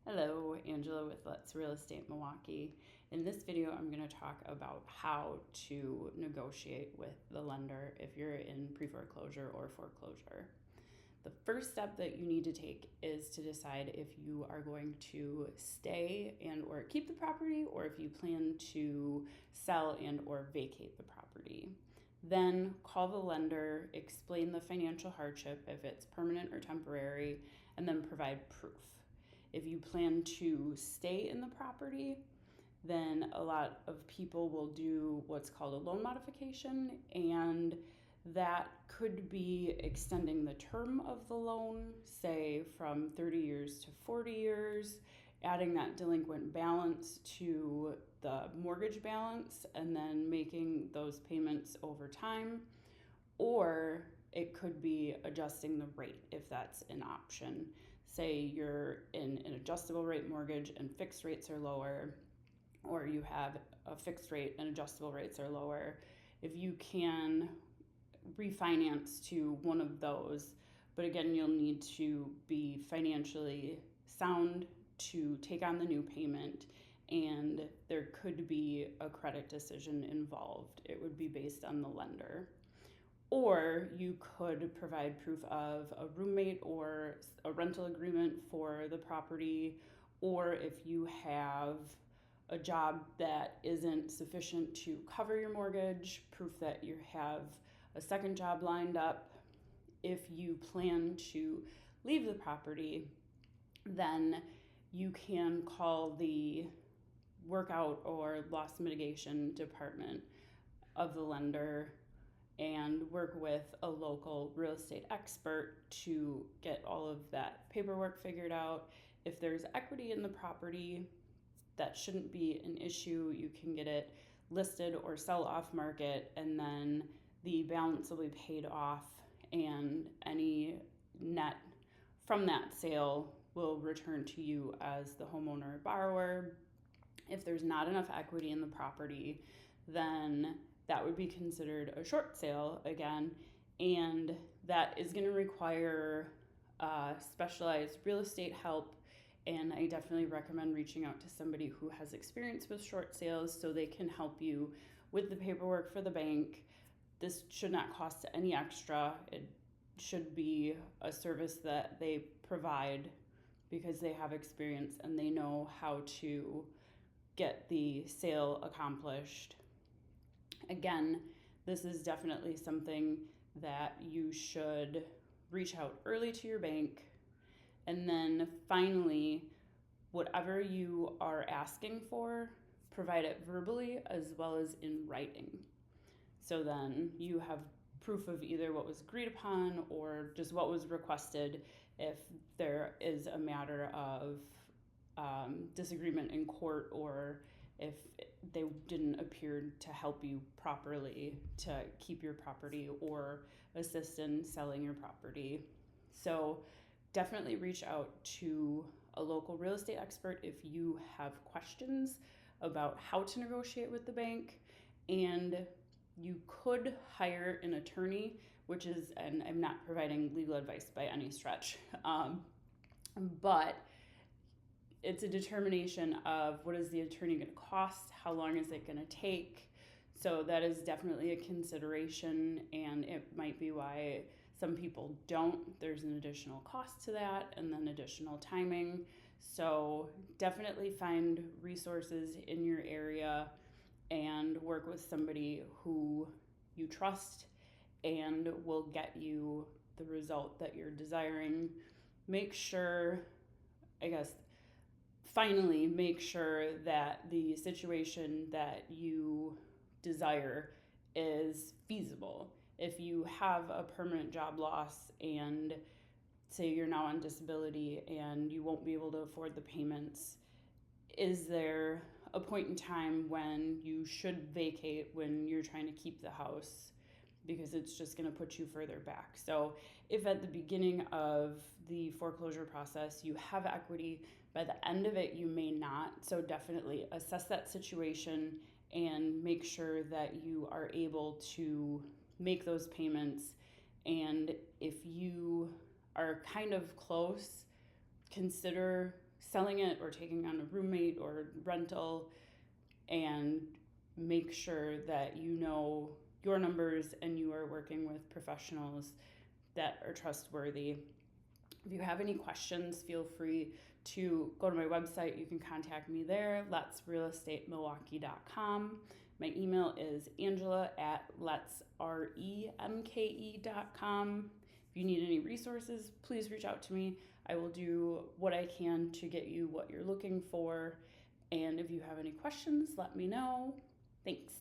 Hello, Angela with Let's Real Estate Milwaukee. In this video, I'm going to talk about how to negotiate with the lender if you're in pre-foreclosure or foreclosure. The first step that you need to take is to decide if you are going to stay and or keep the property, or if you plan to sell and or vacate the property. Then call the lender, explain the financial hardship if it's permanent or temporary, and then provide proof. If you plan to stay in the property, then a lot of people will do what's called a loan modification, and that could be extending the term of the loan, say from 30 years to 40 years, adding that delinquent balance to the mortgage balance, and then making those payments over time. Or it could be adjusting the rate if that's an option. Say you're in an adjustable rate mortgage and fixed rates are lower, or you have a fixed rate and adjustable rates are lower. If you can refinance to one of those, but again, you'll need to be financially sound to take on the new payment, and there could be a credit decision involved. It would be based on the lender. Or you could provide proof of a roommate or a rental agreement for the property, or if you have a job that isn't sufficient to cover your mortgage, proof that you have a second job lined up. If you plan to leave the property, then you can call the workout or loss mitigation department of the lender and work with a local real estate expert to get all of that paperwork figured out. If there's equity in the property, that shouldn't be an issue. You can get it listed or sell off market, and then the balance will be paid off, and any net from that sale will return to you as the homeowner or borrower. If there's not enough equity in the property, then that would be considered a short sale again, and that is going to require specialized real estate help. And I definitely recommend reaching out to somebody who has experience with short sales so they can help you with the paperwork for the bank. This should not cost any extra. It should be a service that they provide because they have experience and they know how to get the sale accomplished. Again, this is definitely something that you should reach out early to your bank. And then finally, whatever you are asking for, provide it verbally as well as in writing. So then you have proof of either what was agreed upon or just what was requested if there is a matter of disagreement in court, or if they didn't appear to help you properly to keep your property or assist in selling your property. So definitely reach out to a local real estate expert if you have questions about how to negotiate with the bank. And you could hire an attorney, which is, and I'm not providing legal advice by any stretch, but it's a determination of what is the attorney going to cost, how long is it going to take. So that is definitely a consideration, and it might be why some people don't. There's an additional cost to that and then additional timing. So definitely find resources in your area and work with somebody who you trust and will get you the result that you're desiring. Make sure, finally, make sure that the situation that you desire is feasible. If you have a permanent job loss and say you're now on disability and you won't be able to afford the payments, is there a point in time when you should vacate when you're trying to keep the house? Because it's just going to put you further back. So if at the beginning of the foreclosure process you have equity, by the end of it you may not. So definitely assess that situation and make sure that you are able to make those payments. And if you are kind of close, consider selling it or taking on a roommate or rental, and make sure that you know your numbers and you are working with professionals that are trustworthy. If you have any questions, feel free to go to my website. You can contact me there, letsrealestatemilwaukee.com. My email is angela@letsremke.com. If you need any resources, please reach out to me. I will do what I can to get you what you're looking for. And if you have any questions, let me know. Thanks.